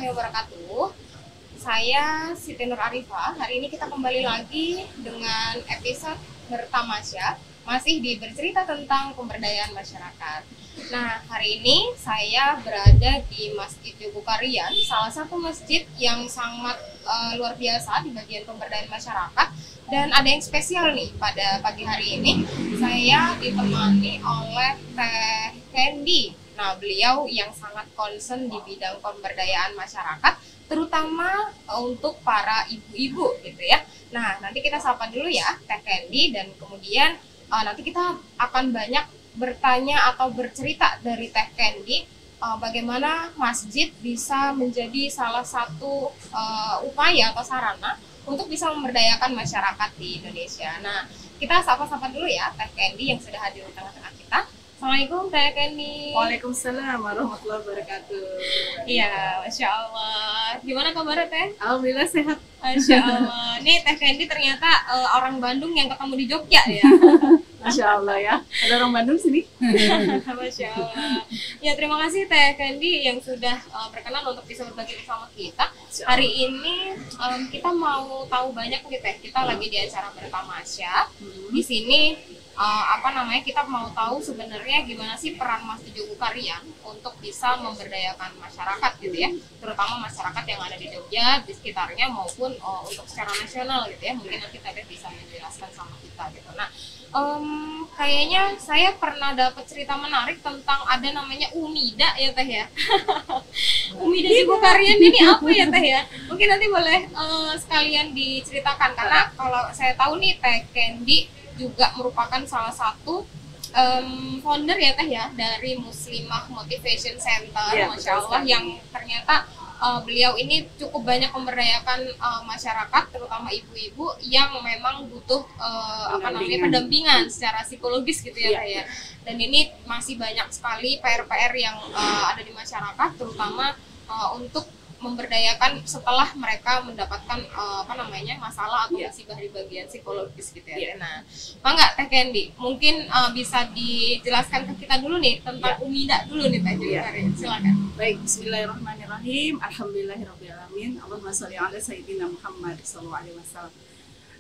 warahmatullahi wabarakatuh. Saya Siti Nur Arifah. Hari ini kita kembali lagi dengan episode bertamasya, masih di bercerita tentang pemberdayaan masyarakat. Nah, hari ini saya berada di Masjid Jogokarian, salah satu masjid yang sangat luar biasa di bagian pemberdayaan masyarakat. Dan ada yang spesial nih pada pagi hari ini, saya ditemani oleh Teh Candy. Nah, beliau yang sangat concern di bidang pemberdayaan masyarakat, terutama untuk para ibu-ibu gitu ya. Nah, nanti kita sapa dulu ya Teh Candy, dan kemudian nanti kita akan banyak bertanya atau bercerita dari Teh Candy bagaimana masjid bisa menjadi salah satu upaya atau sarana untuk bisa memberdayakan masyarakat di Indonesia. Nah, kita sapa-sapa dulu ya Teh Candy yang sudah hadir di tengah-tengah kita. Assalamualaikum Teh Candy. Waalaikumsalam warahmatullahi wabarakatuh. Iya, Masya Allah. Gimana kabarnya Teh? Alhamdulillah sehat. Masya Allah. Nih Teh Candy ternyata orang Bandung yang ketemu di Jogja ya. Masya Allah ya. Ada orang Bandung sini. Masya Allah. Ya, terima kasih Teh Candy yang sudah berkenan untuk bisa berbagi bersama kita. Hari ini kita mau tahu banyak nih Teh. Kita lagi di acara bertamasya. Di sini kita mau tahu sebenarnya gimana sih peran Masjid Jogokarian untuk bisa memberdayakan masyarakat gitu ya, terutama masyarakat yang ada di Jogja, di sekitarnya, maupun untuk secara nasional gitu ya. Mungkin nanti Teh bisa menjelaskan sama kita gitu. Nah, kayaknya saya pernah dapat cerita menarik tentang ada namanya Umida ya Teh ya. Umida Jogokarian ini apa ya Teh ya? Mungkin nanti boleh sekalian diceritakan, karena kalau saya tahu nih Teh Candy juga merupakan salah satu founder ya Teh ya dari Muslimah Motivation Center, ya, Masya Allah, yang ternyata beliau ini cukup banyak memberdayakan masyarakat, terutama ibu-ibu yang memang butuh pendampingan secara psikologis gitu ya Teh ya. Dan ini masih banyak sekali PR-PR yang ada di masyarakat, terutama untuk memberdayakan setelah mereka mendapatkan masalah atau musibah di bagian psikologis gitu ya. Nah, Teh Candy, mungkin bisa dijelaskan ke kita dulu nih tentang Umida dulu nih Teh Jogokarian. Silakan. Baik, bismillahirrahmanirrahim. Alhamdulillahirrahmanirrahim. Allahumma sholli ala sayyidina Muhammad sallallahu alaihi wasallam.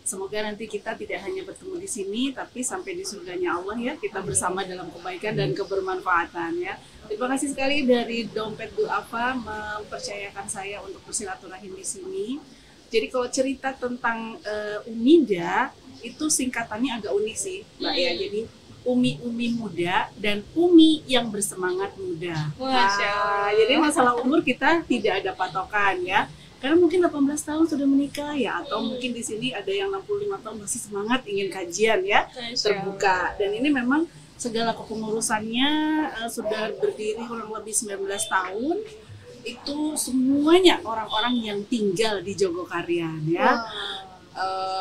Semoga nanti kita tidak hanya bertemu di sini, tapi sampai di surganya Allah ya, kita bersama dalam kebaikan dan kebermanfaatan ya. Terima kasih sekali dari Dompet Du'afa mempercayakan saya untuk bersilaturahim di sini. Jadi kalau cerita tentang Umida, itu singkatannya agak unik sih Mbak ya. Jadi Umi-umi muda dan Umi yang bersemangat muda. Nah, jadi masalah umur kita tidak ada patokan ya. Karena mungkin 18 tahun sudah menikah ya, atau mungkin di sini ada yang 65 tahun masih semangat ingin kajian ya, terbuka. Dan ini memang segala kepengurusannya sudah berdiri kurang lebih 19 tahun. Itu semuanya orang-orang yang tinggal di Jogokarian ya.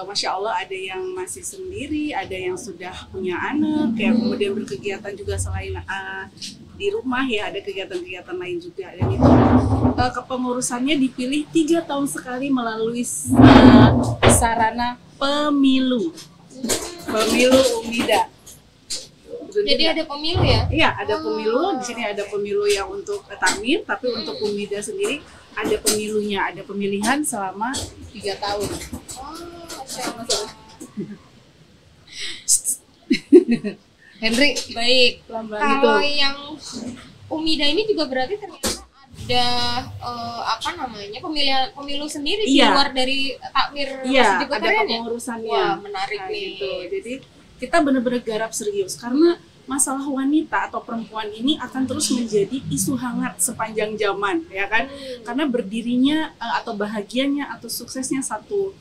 Masya Allah, ada yang masih sendiri, ada yang sudah punya anak, yang kemudian berkegiatan juga selain di rumah ya, ada kegiatan-kegiatan lain juga. Dan itu kepengurusannya dipilih 3 tahun sekali melalui sarana pemilu Umida. Jadi ada pemilu ya? Iya, ada pemilu. Di sini ada pemilu yang untuk takmir, tapi untuk Umida sendiri ada pemilunya, ada pemilihan selama 3 tahun. Henry, baik. Kalau gitu. yang Umida ini juga berarti ternyata ada pemilu sendiri di luar dari takmir Masjid Jogokarian ya? Ada kepengurusannya. Wah, menarik nih. Gitu. Jadi kita benar-benar garap serius karena masalah wanita atau perempuan ini akan terus menjadi isu hangat sepanjang zaman ya kan. Karena berdirinya atau bahagianya atau suksesnya satu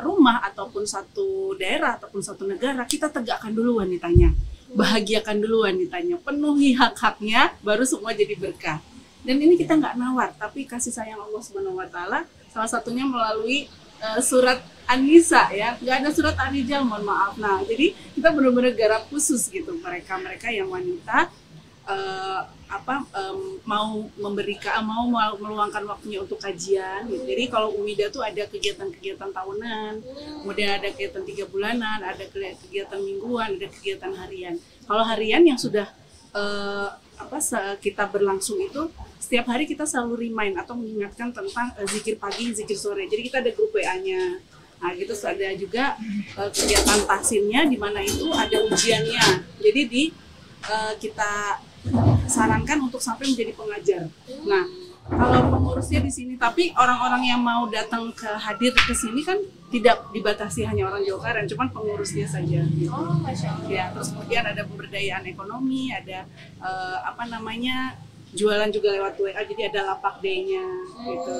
rumah ataupun satu daerah ataupun satu negara, kita tegakkan dulu wanitanya, bahagiakan dulu wanitanya, penuhi hak-haknya, baru semua jadi berkah. Dan ini kita nggak nawar, tapi kasih sayang Allah Subhanahu Wa Taala, salah satunya melalui surat An-Nisa ya, nggak ada surat Ar-Rijal, mohon maaf. Nah, jadi kita benar-benar garap khusus gitu, mereka yang wanita mau meluangkan waktunya untuk kajian gitu. Jadi kalau Umida tuh ada kegiatan-kegiatan tahunan, kemudian ada kegiatan 3 bulanan, ada kegiatan mingguan, ada kegiatan harian. Kalau harian yang sudah kita berlangsung itu setiap hari kita selalu remind atau mengingatkan tentang zikir pagi, zikir sore. Jadi kita ada grup WA-nya. Nah, gitu ada juga kegiatan tahsinnya di mana itu ada ujiannya. Jadi kita sarankan untuk sampai menjadi pengajar. Nah, kalau pengurusnya di sini, tapi orang-orang yang mau datang hadir ke sini kan tidak dibatasi hanya orang Jawa Karen, cuman pengurusnya saja. Gitu. Oh, Masya Allah. Ya, terus kemudian ada pemberdayaan ekonomi, ada jualan juga lewat WA, jadi ada lapak day-nya gitu.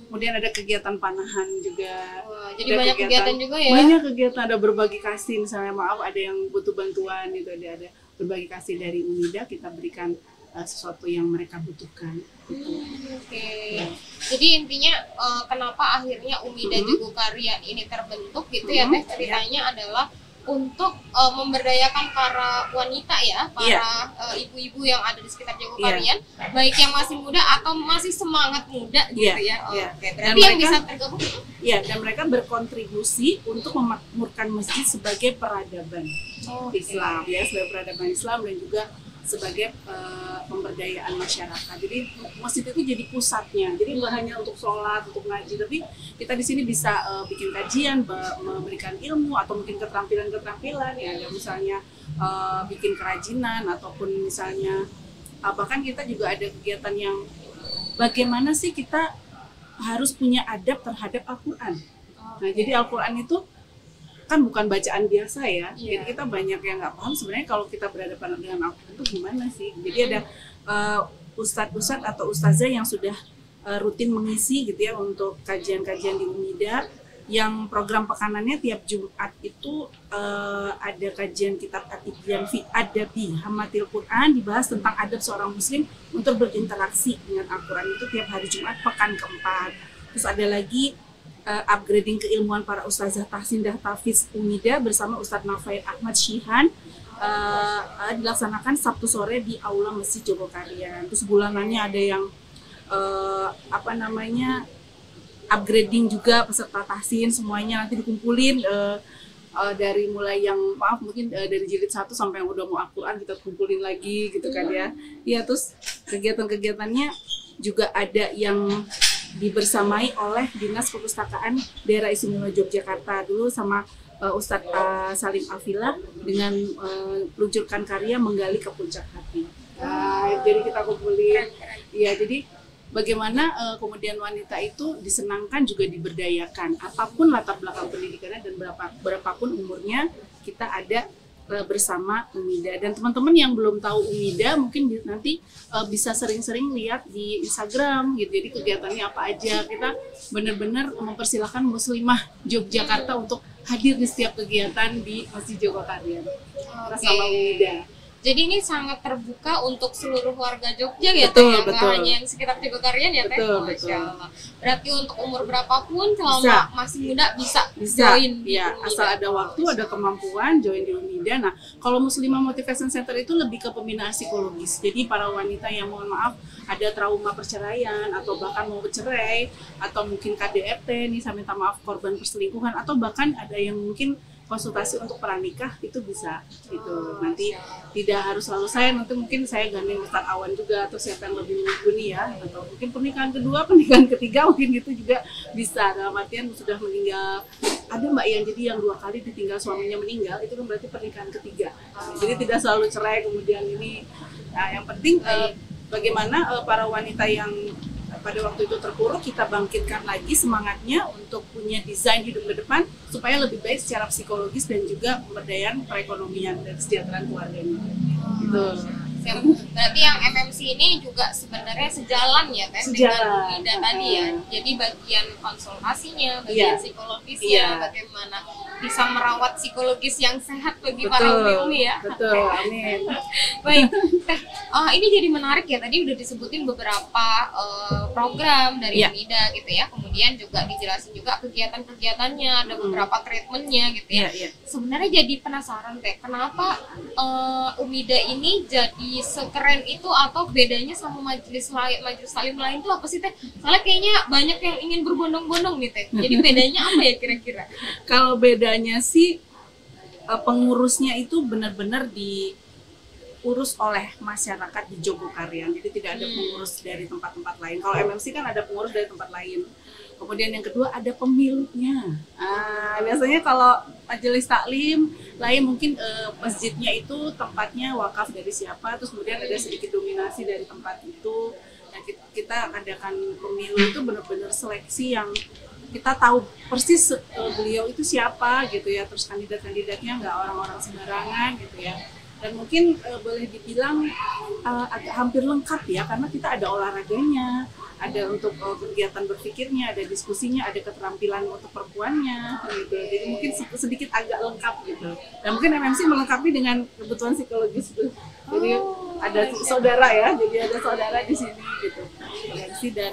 Kemudian ada kegiatan panahan juga. Wah, jadi banyak kegiatan juga ya? Banyak kegiatan, ada berbagi kasih, misalnya maaf ada yang butuh bantuan gitu, ada berbagi kasih dari UMIDA, kita berikan sesuatu yang mereka butuhkan. Gitu. Oke. Jadi intinya kenapa akhirnya UMIDA Jogokarian ini terbentuk gitu ya Teh, ceritanya adalah untuk memberdayakan para wanita ya, para ibu-ibu yang ada di sekitar Jogokarian, baik yang masih muda atau masih semangat muda gitu ya. Oke, berarti yang bisa tergabung itu? Iya, dan mereka berkontribusi untuk memakmurkan masjid sebagai peradaban Islam ya, sebagai peradaban Islam dan juga sebagai pemberdayaan masyarakat. Jadi masjid itu jadi pusatnya. Jadi bukan hanya untuk sholat, untuk ngaji, tapi kita di sini bisa bikin kajian, memberikan ilmu atau mungkin keterampilan-keterampilan ya. Ada misalnya bikin kerajinan ataupun misalnya bahkan kita juga ada kegiatan yang bagaimana sih kita harus punya adab terhadap Al-Quran. Nah, jadi Al-Quran itu kan bukan bacaan biasa ya, jadi kita banyak yang nggak paham sebenarnya kalau kita berhadapan dengan Al-Quran itu gimana sih. Jadi ada ustadz-ustadz atau ustazah yang sudah rutin mengisi gitu ya untuk kajian-kajian di UMIDA, yang program pekanannya tiap Jumat itu ada kajian kitab At-Tibyan fi Adabi Hamatil Quran, dibahas tentang adab seorang muslim untuk berinteraksi dengan Al-Quran itu tiap hari Jumat pekan keempat. Terus ada lagi upgrading keilmuan para ustazah tahsin dan tahfiz UMIDA bersama Ustadz Nafail Ahmad Syihan, dilaksanakan Sabtu sore di Aula Masjid Jogokarian. Terus bulanannya ada yang upgrading juga peserta tahsin, semuanya nanti dikumpulin dari mulai yang mungkin dari jilid 1 sampai yang udah mau Al-Quran kita kumpulin lagi gitu kan ya. Ya, terus kegiatan-kegiatannya juga ada yang dibersamai oleh Dinas Perpustakaan Daerah Istimewa Yogyakarta dulu sama Ustadz Salim Afila dengan meluncurkan karya Menggali ke Puncak Hati. Nah, jadi kita kumpulin. Ya, jadi bagaimana kemudian wanita itu disenangkan juga diberdayakan. Apapun latar belakang pendidikannya dan berapapun umurnya, kita ada bersama UMIDA. Dan teman-teman yang belum tahu UMIDA mungkin nanti bisa sering-sering lihat di Instagram gitu. Jadi kegiatannya apa aja. Kita benar-benar mempersilahkan muslimah Yogyakarta untuk hadir di setiap kegiatan di Masjid Jogokarian bersama UMIDA. Jadi ini sangat terbuka untuk seluruh warga Jogja ya, betul, Teh, nggak hanya yang sekitar Jogokarian ya, Teh. Masya Allah. Berarti untuk umur berapapun selama masih muda bisa join di ya, asal ada waktu, ada kemampuan join di UMIDA. Nah, kalau Muslimah Motivation Center itu lebih ke pembinaan psikologis. Jadi para wanita yang mohon maaf ada trauma perceraian atau bahkan mau bercerai atau mungkin KDRT nih, saya minta maaf, korban perselingkuhan, atau bahkan ada yang mungkin konsultasi untuk pranikah itu bisa gitu. Nanti tidak harus selalu saya, nanti mungkin saya gandeng Ustadz Awan juga atau siapa yang lebih mumpuni ya, atau mungkin pernikahan kedua, pernikahan ketiga mungkin gitu juga bisa. Dalam artian sudah meninggal, ada mbak yang jadi yang 2 kali ditinggal suaminya meninggal, itu kan berarti pernikahan ketiga. Jadi tidak selalu cerai kemudian ini. Nah, yang penting bagaimana para wanita yang pada waktu itu terpuruk, kita bangkitkan lagi semangatnya untuk punya desain hidup ke depan supaya lebih baik secara psikologis dan juga pemberdayaan perekonomian dan kesejahteraan keluarganya. Gitu. Berarti yang MMC ini juga sebenarnya sejalan ya, Teh, dengan UMIDA tadi ya. Jadi bagian konsultasinya, bagian psikologisnya, bagaimana bisa merawat psikologis yang sehat bagi para umi-umi ya. Betul, amin. Baik, Teh, ini jadi menarik ya, tadi udah disebutin beberapa program dari UMIDA gitu ya, kemudian juga dijelasin juga kegiatan-kegiatannya, ada beberapa treatmentnya gitu ya. Sebenarnya jadi penasaran, Teh, kenapa UMIDA ini jadi sekeren itu, atau bedanya sama majelis taklim lain tuh apa sih, Teh? Soalnya kayaknya banyak yang ingin berbondong-bondong nih, Teh. Jadi bedanya apa ya kira-kira? Kalau bedanya sih pengurusnya itu benar-benar diurus oleh masyarakat di Jogokarian, jadi tidak ada pengurus dari tempat-tempat lain. Kalau MMC kan ada pengurus dari tempat lain. Kemudian yang kedua ada pemiliknya. Biasanya kalau majelis taklim lain mungkin masjidnya itu tempatnya wakaf dari siapa, terus kemudian ada sedikit dominasi dari tempat itu. Nah, kita adakan pemilu itu benar-benar seleksi yang kita tahu persis beliau itu siapa gitu ya, terus kandidat-kandidatnya nggak orang-orang sembarangan gitu ya. Dan mungkin boleh dibilang agak hampir lengkap ya, karena kita ada olahraganya, ada untuk kegiatan berpikirnya, ada diskusinya, ada keterampilan untuk perempuannya gitu. Jadi mungkin sedikit agak lengkap gitu. Dan mungkin MMC melengkapi dengan kebutuhan psikologis itu. Jadi ada saudara ya, jadi ada saudara di sini gitu. MMC dan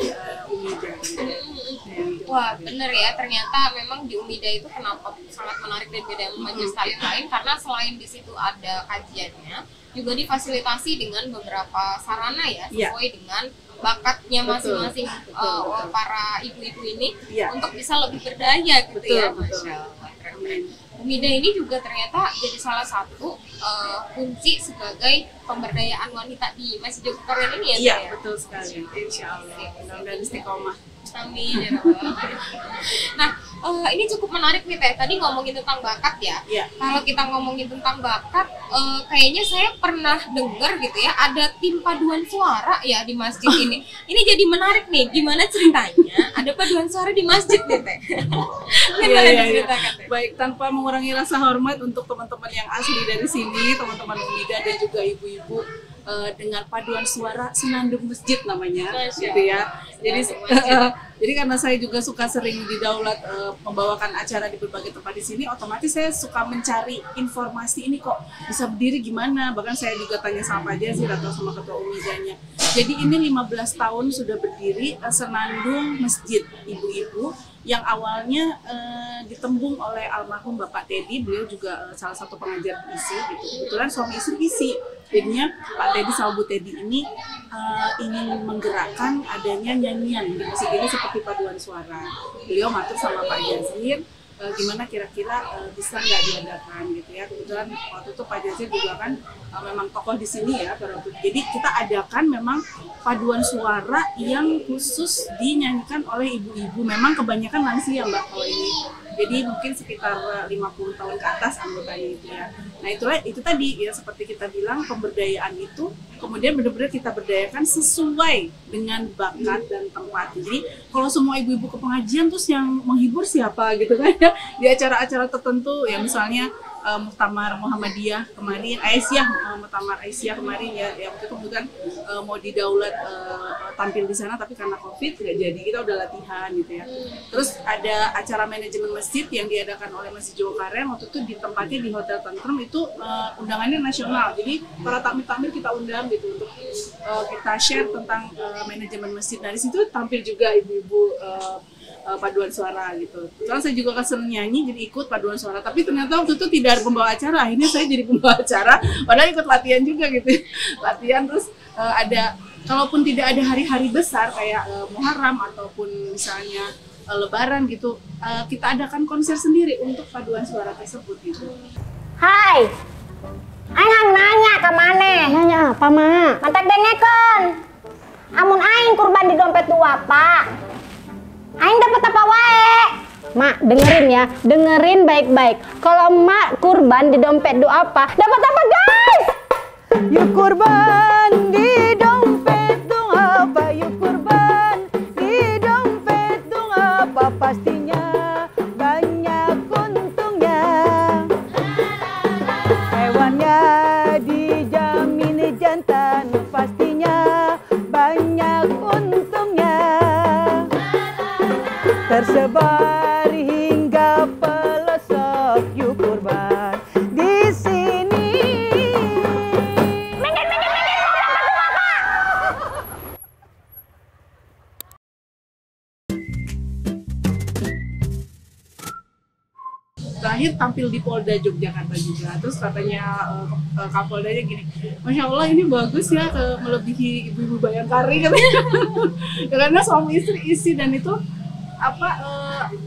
Umida. Gitu. Wah, bener ya, ternyata memang di Umida itu kenapa sangat menarik dan beda dengan majelis taklim lain, karena selain di situ ada kajiannya, juga difasilitasi dengan beberapa sarana ya, sesuai dengan bakatnya masing-masing para ibu-ibu ini untuk bisa lebih berdaya gitu ya. Masya Allah, keren. Umida ini juga ternyata jadi salah satu kunci sebagai pemberdayaan wanita di Masjid Jogokarian ini ya. Iya, betul sekali. Insya Allah. Mudah-mudahan istiqomah. Amin ya Rabbal. Nah, ini cukup menarik nih Teh. Tadi ngomongin tentang bakat ya. Iya. Kalau kita ngomongin tentang bakat, kayaknya saya pernah dengar gitu ya, ada tim paduan suara ya di masjid ini. Ini jadi menarik nih. Gimana ceritanya? Ada paduan suara di masjid nih Teh. Gimana diceritakan Teh? Baik, tanpa mengurangi rasa hormat untuk teman-teman yang asli dari sini, teman-teman Umida dan juga ibu-ibu, dengan paduan suara senandung masjid namanya, gitu ya. Jadi karena saya juga suka sering didaulat membawakan acara di berbagai tempat di sini, otomatis saya suka mencari informasi ini kok bisa berdiri gimana. Bahkan saya juga tanya sama Pak Jazir atau sama ketua Umidanya. Jadi ini 15 tahun sudah berdiri senandung masjid ibu-ibu yang awalnya ditembung oleh almarhum Bapak Teddy. Beliau juga salah satu pengajar isi gitu. Kebetulan suami istri isi. Jadinya Pak Teddy sama Bu Teddy ini ingin menggerakkan adanya nyanyian di masjid ini seperti paduan suara. Beliau matur sama Pak Jazir, gimana kira-kira bisa nggak diadakan gitu ya. Kebetulan waktu itu Pak Jazir juga kan memang tokoh di sini ya. Jadi kita adakan memang paduan suara yang khusus dinyanyikan oleh ibu-ibu. Memang kebanyakan lansia Mbak kalau ini. Jadi mungkin sekitar 50 tahun ke atas anggotanya itu ya. Nah itu tadi ya, seperti kita bilang, pemberdayaan itu kemudian benar-benar kita berdayakan sesuai dengan bakat dan tempat. Jadi kalau semua ibu-ibu ke pengajian terus yang menghibur siapa gitu kan ya, di acara-acara tertentu ya, misalnya Muktamar Muhammadiyah kemarin, Muktamar Aisyah kemarin ya, waktu itu kemudian mau didaulat tampil di sana, tapi karena COVID nggak jadi, kita udah latihan gitu ya. Terus ada acara manajemen masjid yang diadakan oleh Masjid Jogokarian, waktu itu ditempatnya di Hotel Tentrem, itu undangannya nasional, jadi para takmir kita undang gitu untuk kita share tentang manajemen masjid. Nah di situ tampil juga ibu-ibu paduan suara gitu. Soalnya saya juga kan seneng nyanyi, jadi ikut paduan suara. Tapi ternyata waktu itu tidak ada pembawa acara. Akhirnya saya jadi pembawa acara, padahal ikut latihan juga gitu. Latihan terus ada, kalaupun tidak ada hari-hari besar kayak Muharram ataupun misalnya Lebaran gitu, kita adakan konser sendiri untuk paduan suara tersebut gitu. Hai, aing nanya ke mana? Nanya apa, Ma? Mantek dengekeun. Amun aing kurban di dompet dua, Pak. Aing dapat apa wae? Mak, dengerin ya, dengerin baik-baik. Kalau Mak kurban di dompet do apa? Dapat apa, guys? Yuk kurban di dompet do apa? Yuk kurban di dompet do apa? Pastinya banyak untungnya. Hewannya dijamin jantan, pastinya banyak untungnya. Tersebar hingga pelosok, yuk kurban di sini. Terakhir tampil di Polda Yogyakarta juga, terus katanya Kapoldanya gini, Masya Allah ini bagus ya, melebihi ibu-ibu Bayangkari katanya. Karena suami istri isi dan itu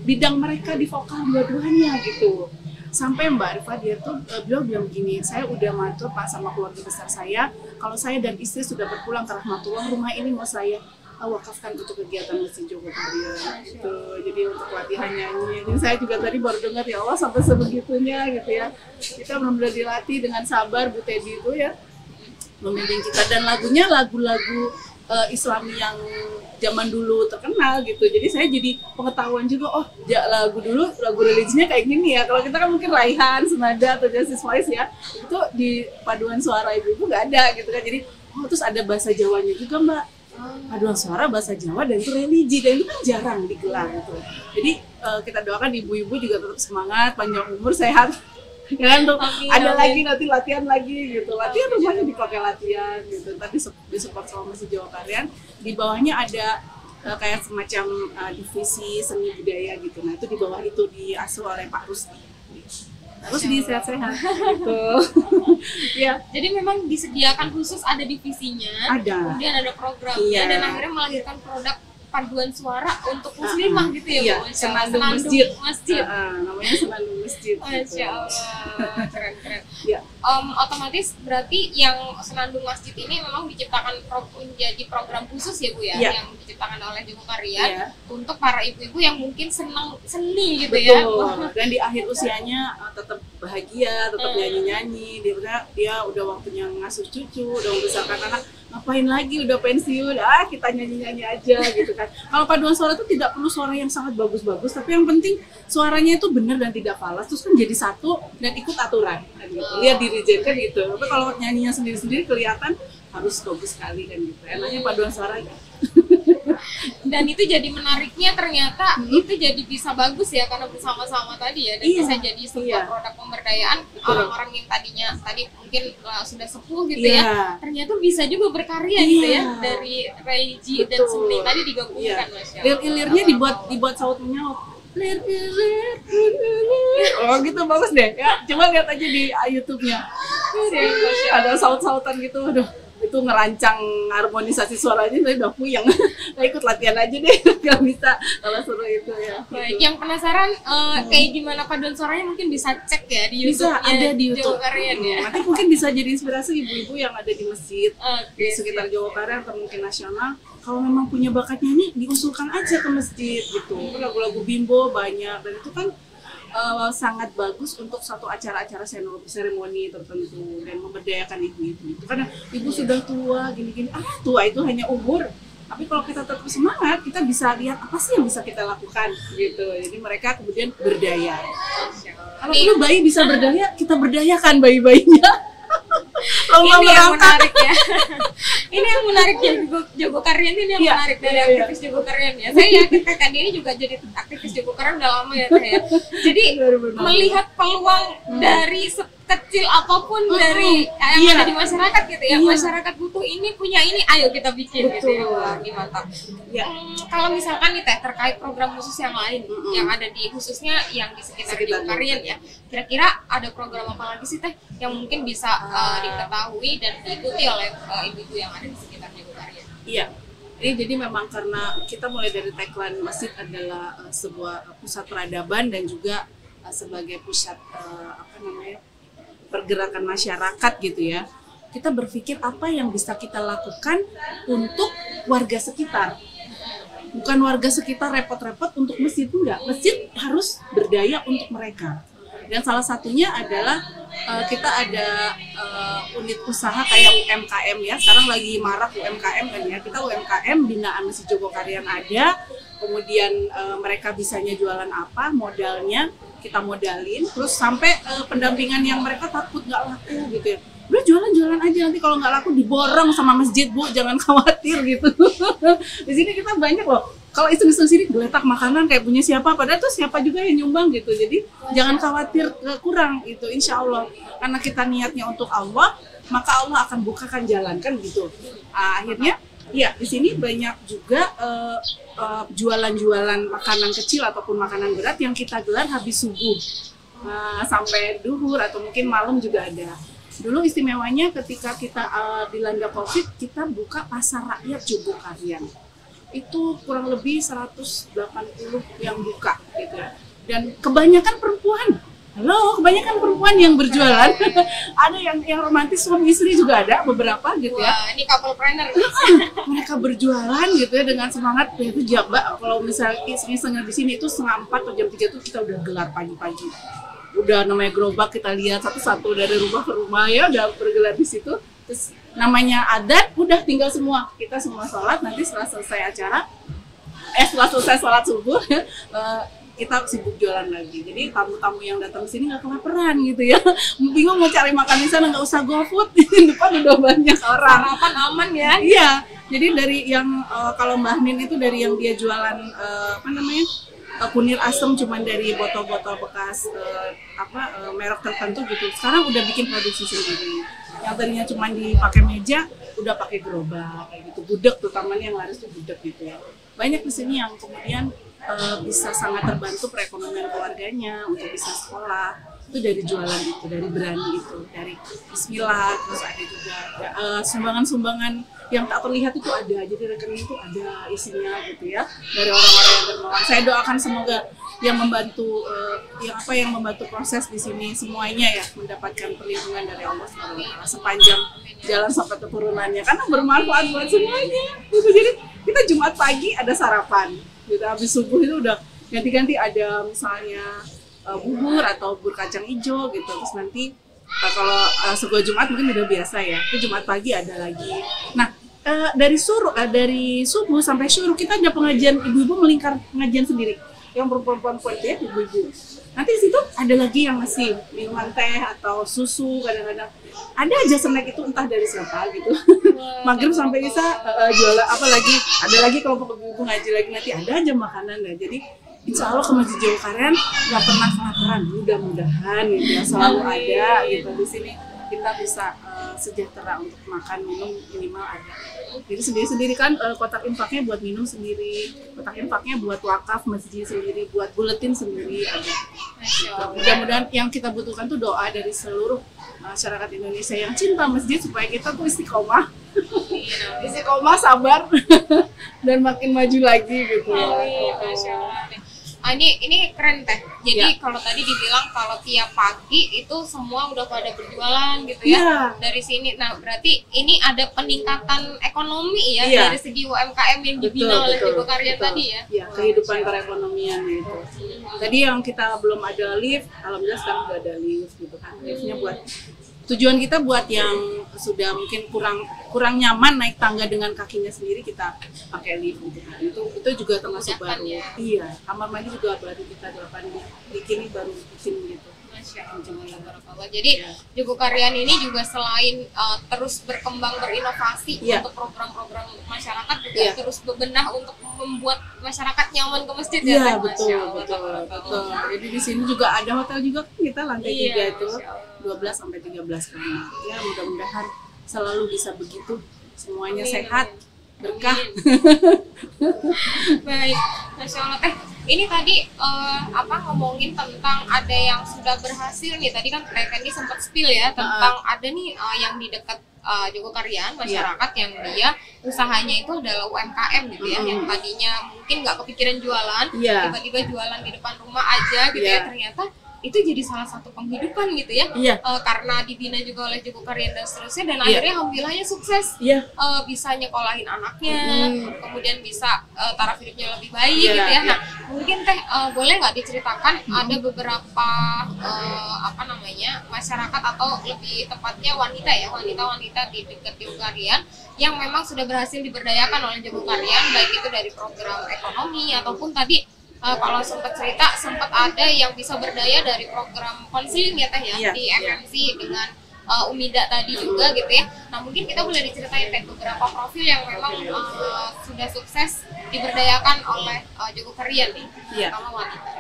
bidang mereka di vokal dua-duanya gitu. Sampai Mbak Arifah dia tuh beliau bilang begini, saya udah matur Pak sama keluarga besar saya, kalau saya dan istri sudah berpulang ke rahmatullah, rumah ini mau saya wakafkan untuk kegiatan Masjid Jogokaryan gitu. Jadi untuk latihan nyanyi. Jadi saya juga tadi baru dengar, ya Allah sampai sebegitunya gitu ya. Kita benar-benar dilatih dengan sabar, Bu Teddy itu ya membimbing kita, dan lagunya lagu-lagu Islami yang zaman dulu terkenal gitu. Jadi saya jadi pengetahuan juga, oh lagu dulu, lagu religinya kayak gini ya. Kalau kita kan mungkin Raihan, Senada atau Justice Voice ya, itu di paduan suara ibu-ibu nggak ada gitu kan. Jadi terus ada bahasa Jawanya juga Mbak, paduan suara bahasa Jawa dan itu religi, dan itu kan jarang digelar gitu. Jadi kita doakan ibu-ibu juga tetap semangat, panjang umur, sehat. Kan tuh ada lagi nanti latihan lagi gitu, latihan rumahnya dipakai latihan gitu, tapi disupport sama Masjid Jogokaryan. Di bawahnya ada kayak semacam divisi seni budaya gitu, nah itu di bawah itu diasuh oleh Pak Rusdi, terus di sehat-sehat gitu. Ya, jadi memang disediakan khusus, ada divisinya, kemudian ada programnya, dan akhirnya melahirkan produk paduan suara untuk muslimah gitu ya, iya, Bu? Senandung Masjid. Namanya Senandung Masjid. Masya Allah, keren-keren. Ya. Otomatis berarti yang Senandung Masjid ini memang diciptakan menjadi program khusus ya Bu ya, yang diciptakan oleh Jogokaryan untuk para ibu-ibu yang mungkin senang seni gitu. Betul. Ya. Dan di akhir usianya tetap bahagia, tetap nyanyi-nyanyi. Dia udah waktunya ngasuh cucu, udah membesarkan anak. Ngapain lagi, udah pensiun, kita nyanyi-nyanyi aja gitu kan. Kalau paduan suara itu tidak perlu suara yang sangat bagus-bagus, tapi yang penting suaranya itu benar dan tidak falas, terus kan jadi satu dan ikut aturan kan gitu. Lihat dirijen kan gitu. Tapi kalau nyanyinya sendiri-sendiri kelihatan harus bagus sekali kan gitu. Enaknya paduan suara ya. Dan itu jadi menariknya, ternyata itu jadi bisa bagus ya karena bersama-sama tadi ya, dan bisa jadi sebuah produk pemberdayaan orang-orang yang tadinya tadi mungkin sudah sepuh gitu ya, ternyata bisa juga berkarya gitu ya, dari religi dan seni tadi digabungkan. Masya Allah. Lir-ilirnya dibuat saut menyaut. Oh gitu, bagus deh ya, coba lihat aja di YouTube-nya, ada saut-sautan gitu. Aduh, itu ngerancang harmonisasi suaranya saya udah puyeng. Nah, ikut latihan aja deh, nggak bisa kalau suruh itu ya. Baik, yang penasaran kayak gimana paduan suaranya mungkin bisa cek ya di YouTube. Bisa ada di YouTube. Jogokaryan ya. Nanti mungkin bisa jadi inspirasi ibu-ibu yang ada di masjid di sekitar Jogokaryan atau mungkin nasional. Kalau memang punya bakat nyanyi, diusulkan aja ke masjid gitu. Lagu-lagu bimbo banyak, dan itu kan sangat bagus untuk satu acara-acara seremoni tertentu dan memberdayakan ibu-ibu. Itu karena ibu sudah tua, gini-gini. Tua itu hanya umur. Tapi kalau kita tetap semangat, kita bisa lihat apa sih yang bisa kita lakukan gitu. Jadi mereka kemudian berdaya. Kalau perlu bayi bisa berdaya, kita berdayakan bayi-bayinya. Ini yang menarik ya. Ini yang menarik ya, Jogokaryan ini yang menarik dari aktivis Jogokaryan ya. Saya yakin Kakak ini juga jadi aktivis Jogokaryan udah lama ya Kak ya. Jadi melihat peluang dari kecil apapun dari yang ada di masyarakat gitu ya, masyarakat butuh ini, punya ini, ayo kita bikin gitu ya. Wah, mantap. Kalau misalkan nih Teh, terkait program khusus yang lain yang ada di khususnya yang di sekitar Jogokaryan ya, kira-kira ada program apa lagi sih Teh yang mungkin bisa diketahui dan diikuti oleh ibu-ibu yang ada di sekitar Jogokaryan? Iya. Jadi memang karena kita mulai dari tagline masjid adalah sebuah pusat peradaban dan juga sebagai pusat pergerakan masyarakat gitu ya. Kita berpikir apa yang bisa kita lakukan untuk warga sekitar. Bukan warga sekitar repot-repot untuk masjid, enggak. Masjid harus berdaya untuk mereka. Dan salah satunya adalah kita ada unit usaha kayak UMKM ya. Sekarang lagi marak UMKM kan ya. Kita UMKM binaan Masjid Jogokaryan ada. Kemudian mereka bisanya jualan apa, modalnya kita modalin, terus sampai pendampingan yang mereka takut nggak laku gitu ya. Udah jualan-jualan aja, nanti kalau nggak laku diborong sama masjid Bu, jangan khawatir gitu. Di sini kita banyak loh. Kalau iseng-iseng sini geletak makanan kayak punya siapa, padahal tuh siapa juga yang nyumbang gitu. Jadi jangan khawatir kurang itu, insya Allah. Karena kita niatnya untuk Allah, maka Allah akan bukakan jalan kan gitu. Akhirnya ya di sini banyak juga jualan-jualan makanan kecil ataupun makanan berat yang kita gelar habis subuh sampai duhur atau mungkin malam juga ada. Dulu istimewanya ketika kita dilanda COVID, kita buka pasar rakyat Jogokaryan. Itu kurang lebih 180 yang buka gitu ya. Dan kebanyakan perempuan. halo, kebanyakan perempuan yang berjualan. Ada yang romantis suami istri juga ada beberapa gitu ya. Wah, ini couple planner. Mereka berjualan gitu ya dengan semangat. Itu jam, Mbak, kalau misalnya iseng-isengnya di sini itu 3:30 atau jam 3 tuh kita udah gelar pagi-pagi. Udah namanya gerobak, kita lihat satu-satu dari rumah ke rumah ya, udah bergelar di situ. Terus namanya adat, udah tinggal semua. Kita semua sholat, nanti setelah selesai acara, setelah selesai sholat subuh, kita sibuk jualan lagi. Jadi tamu-tamu yang datang ke sini nggak kelaparan gitu ya. Bingung mau cari makan di sana, nggak usah GoFood. Di depan udah banyak orang. Sarapan aman ya. Iya. Jadi dari yang kalau Mbah Nin itu dari yang dia jualan kunir asem cuman dari botol-botol bekas merek tertentu gitu. Sekarang udah bikin produksi sendiri. Yang tadinya cuma dipakai meja, udah pakai gerobak kayak gitu. Gudeg terutamanya yang laris tuh gudeg gitu ya. Banyak di sini yang kemudian bisa sangat terbantu perekonomian keluarganya untuk bisa sekolah. Itu dari jualan itu, dari berani itu, dari bismillah. Terus ada juga sumbangan-sumbangan yang tak terlihat itu ada, jadi rekening itu ada isinya gitu ya, dari orang-orang yang dermawan. Saya doakan semoga yang membantu yang membantu proses di sini semuanya ya mendapatkan perlindungan dari Allah SWT sepanjang jalan sampai keturunannya, karena bermanfaat buat semuanya gitu. Jadi kita Jumat pagi ada sarapan gitu, habis subuh itu udah ganti-ganti ada misalnya bubur atau bubur kacang hijau gitu. Terus nanti kalau sego Jumat mungkin udah biasa ya, itu Jumat pagi ada lagi. Nah dari subuh sampai syuruk kita ada pengajian, ibu-ibu melingkar pengajian sendiri yang perempuan-perempuan itu ya, ibu-ibu. Nanti di situ ada lagi yang ngasih minuman teh atau susu, kadang-kadang ada aja snack itu entah dari siapa gitu. Maghrib sampai bisa jualan apa lagi, ada lagi kelompok ibu-ibu ngaji lagi, nanti ada aja makanan ya. Jadi insya Allah ke Masjid Jawa Karyan nggak pernah kelaparan, mudah-mudahan gitu ya, selalu ada gitu di sini. Kita bisa sejahtera untuk makan minum minimal ada. Jadi sendiri-sendiri kan kotak infaknya buat minum sendiri, kotak infaknya buat wakaf masjid sendiri, buat buletin sendiri ada. Gitu. Mudah-mudahan yang kita butuhkan tuh doa dari seluruh masyarakat Indonesia yang cinta masjid supaya kita tuh istiqomah, istiqomah, sabar dan makin maju lagi gitu. Masya Allah. Ini keren teh. Jadi kalau tadi dibilang kalau tiap pagi itu semua udah pada berjualan gitu ya dari sini. Nah berarti ini ada peningkatan ekonomi ya dari segi UMKM yang dibina oleh Joko Karyan tadi ya. Iya, kehidupan perekonomian itu. Tadi yang kita belum ada lift, alhamdulillah sekarang udah ada lift gitu kan. Liftnya buat tujuan kita buat yang sudah mungkin kurang nyaman naik tangga dengan kakinya sendiri, kita pakai lift gitu. Itu juga termasuk baru. Ya? Iya, kamar mandi juga baru kita bikin baru bikin gitu. Masya Allah. Jadi Joko Karyan ini juga selain terus berkembang berinovasi untuk program-program untuk masyarakat juga terus bebenah untuk membuat masyarakat nyaman ke masjid ya. Iya betul. Jadi di sini juga ada hotel juga kan, kita lantai 3 itu 12 sampai 13 kamar. Ya mudah-mudahan selalu bisa begitu, semuanya sehat, berkah. Baik, Masya Allah teh. Ini tadi ngomongin tentang ada yang sudah berhasil nih. Tadi kan Teh Candy sempat spill ya tentang ada nih yang di dekat Joko Karyan masyarakat yang dia usahanya itu adalah UMKM gitu ya, yang tadinya mungkin nggak kepikiran jualan, tiba-tiba jualan di depan rumah aja gitu ya, ternyata itu jadi salah satu penghidupan gitu ya, karena dibina juga oleh Joko Karyan dan seterusnya, dan akhirnya alhamdulillahnya sukses, bisa nyekolahin anaknya, kemudian bisa taraf hidupnya lebih baik gitu ya. Nah mungkin Teh boleh nggak diceritakan ada beberapa masyarakat atau lebih tepatnya wanita di dekat Joko Karyan yang memang sudah berhasil diberdayakan oleh Joko Karyan, baik itu dari program ekonomi ataupun tadi kalau sempat ada yang bisa berdaya dari program konseling ya Teh ya, di FMC dengan Umida tadi juga gitu ya. Nah mungkin kita boleh diceritain Teh beberapa profil yang memang sudah sukses diberdayakan oleh Joko Karyan nih, terutama wanita.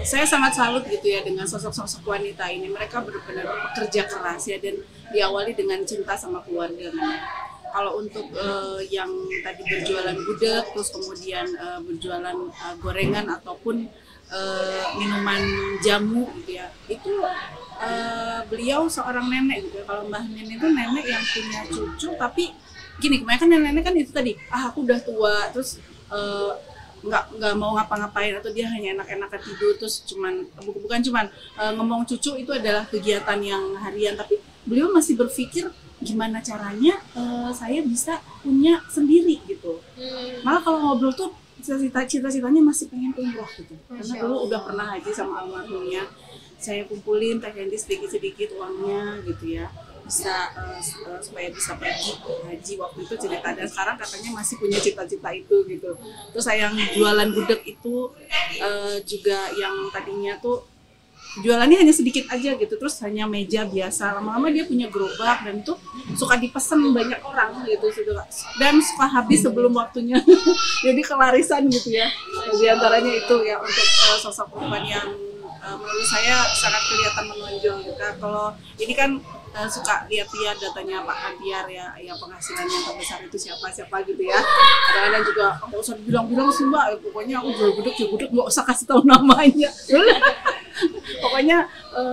Saya sangat salut gitu ya dengan sosok-sosok wanita ini. Mereka benar-benar bekerja keras ya, dan diawali dengan cinta sama keluarga kan. Kalau untuk yang tadi berjualan gudeg, terus kemudian berjualan gorengan ataupun minuman jamu gitu ya, itu beliau seorang nenek gitu ya. Kalau Mbah Nin itu nenek yang punya cucu, tapi gini, kebanyakan nenek-nenek kan itu tadi, aku udah tua, terus nggak mau ngapa-ngapain atau dia hanya enak-enakan tidur terus bukan cuman ngomong cucu itu adalah kegiatan yang harian, tapi beliau masih berpikir gimana caranya saya bisa punya sendiri gitu. Malah kalau ngobrol tuh cita-citanya masih pengen umroh gitu. Karena dulu udah pernah haji sama almarhumnya. Saya kumpulin Teh Hendy sedikit-sedikit uangnya gitu ya. Bisa supaya bisa pergi haji waktu itu cerita, dan sekarang katanya masih punya cita-cita itu gitu. Terus saya yang jualan gudeg itu juga yang tadinya tuh jualannya hanya sedikit aja gitu, terus hanya meja biasa, lama-lama dia punya gerobak dan itu suka dipesen banyak orang gitu, dan suka habis sebelum waktunya. Jadi kelarisan gitu ya. Di antaranya itu ya untuk sosok perempuan yang menurut saya sangat kelihatan menonjol gitu. Kalau ini kan suka lihat-lihat datanya Pak Antiar ya penghasilan yang terbesar itu siapa gitu ya. Kadang-kadang juga nggak usah dibilang-bilang sih Mbak, pokoknya aku jual gudeg nggak usah kasih tahu namanya. Pokoknya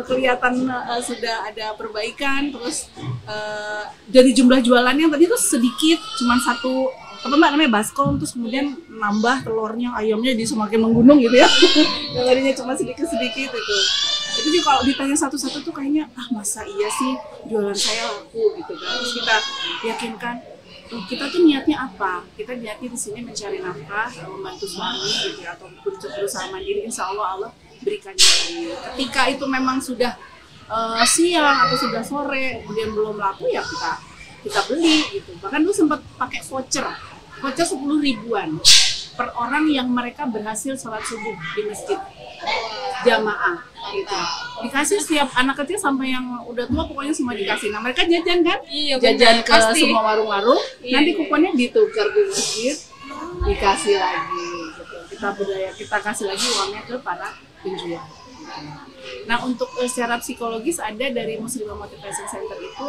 kelihatan sudah ada perbaikan, terus dari jumlah jualannya tadi tuh sedikit, cuman satu apa Mbak namanya baskom, terus kemudian nambah telurnya, ayamnya jadi semakin menggunung gitu ya. Yang tadinya cuma sedikit-sedikit itu juga kalau ditanya satu-satu tuh kayaknya masa iya sih jualan saya laku gitu kan. Terus kita yakinkan kita tuh niatnya apa? Kita niatnya di sini mencari nafkah, membantu suami gitu ya, atau berusaha mandiri. Insya Allah berikan lagi. Ketika itu memang sudah siang atau sudah sore, kemudian belum laku ya kita beli gitu. Bahkan dulu sempat pakai voucher 10 ribuan per orang yang mereka berhasil sholat subuh di masjid jamaah gitu. Dikasih setiap anak kecil sampai yang udah tua pokoknya semua dikasih. Nah mereka jajan kan? Iya, jajan ke pasti. Semua warung-warung. Nanti kuponnya ditukar di masjid, dikasih lagi gitu. Kita kasih lagi uangnya ke para penjual. Nah untuk secara psikologis ada dari Muslimah Motivation Center itu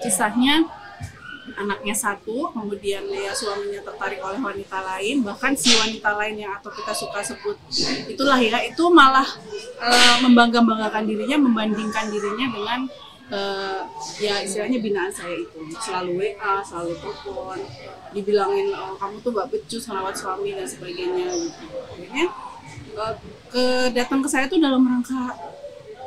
kisahnya anaknya satu, kemudian dia suaminya tertarik oleh wanita lain, bahkan si wanita lain yang atau kita suka sebut itulah ya, itu malah membangga-banggakan dirinya, membandingkan dirinya dengan ya istilahnya binaan saya itu, selalu WA, selalu telepon, dibilangin kamu tuh gak becus ngerawat suami dan sebagainya gitu. Akhirnya datang ke saya tuh dalam rangka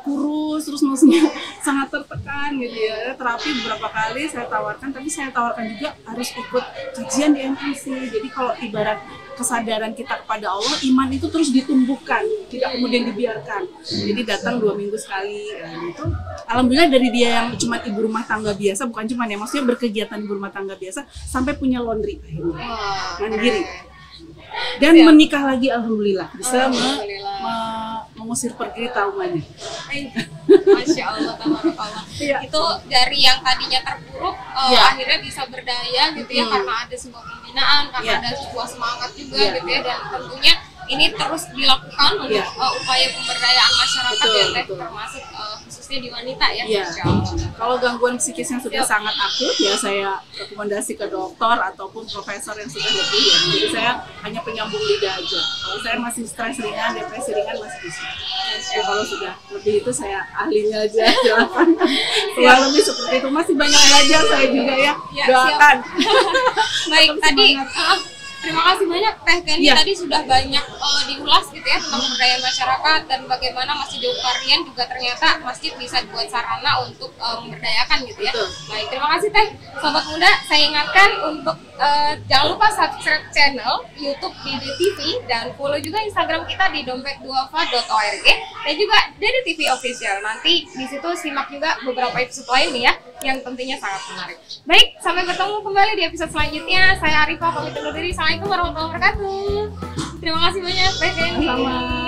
kurus, terus maksudnya sangat tertekan gitu ya. Terapi beberapa kali saya tawarkan, tapi saya tawarkan juga harus ikut kajian di MMC. Jadi kalau ibarat kesadaran kita kepada Allah, iman itu terus ditumbuhkan, tidak kemudian dibiarkan. Jadi datang 2 minggu sekali, itu alhamdulillah dari dia yang cuma ibu rumah tangga biasa, bukan cuma ya, maksudnya berkegiatan ibu rumah tangga biasa, sampai punya laundry akhirnya, mandiri. Dan menikah lagi alhamdulillah, bisa mengusir pergi taumannya. Masya Allah, tabarakallah. Itu dari yang tadinya terpuruk akhirnya bisa berdaya gitu ya, karena ada sebuah pembinaan, karena ada sebuah semangat juga gitu ya, dan tentunya ini terus dilakukan untuk upaya pemberdayaan masyarakat ya Teh, termasuk khususnya di wanita ya. Kalau gangguan psikis yang sudah sangat akut ya saya rekomendasi ke dokter ataupun profesor yang sudah lebih ya. Jadi saya hanya penyambung lidah aja. Kalau saya masih stres ringan, depresi ringan masih bisa. Kalau sudah lebih itu saya ahlinya aja silakan. Kalau lebih seperti itu masih banyak belajar saya juga ya. Doakan. Baik, tadi terima kasih banyak Teh Hendy, tadi sudah banyak diulas gitu ya tentang pemberdayaan masyarakat dan bagaimana Masjid Jauh Karian juga ternyata masjid bisa dibuat sarana untuk memberdayakan gitu ya. Baik, terima kasih Teh. Sobat Muda, saya ingatkan untuk jangan lupa subscribe channel YouTube Dede TV dan follow juga Instagram kita di dompetduafa.org dan juga Dede TV Official. Nanti di situ simak juga beberapa episode lain nih ya yang tentunya sangat menarik. Baik, sampai bertemu kembali di episode selanjutnya. Saya Arifah pamit undur diri. Assalamualaikum warahmatullahi wabarakatuh. Terima kasih banyak Teh Hendy.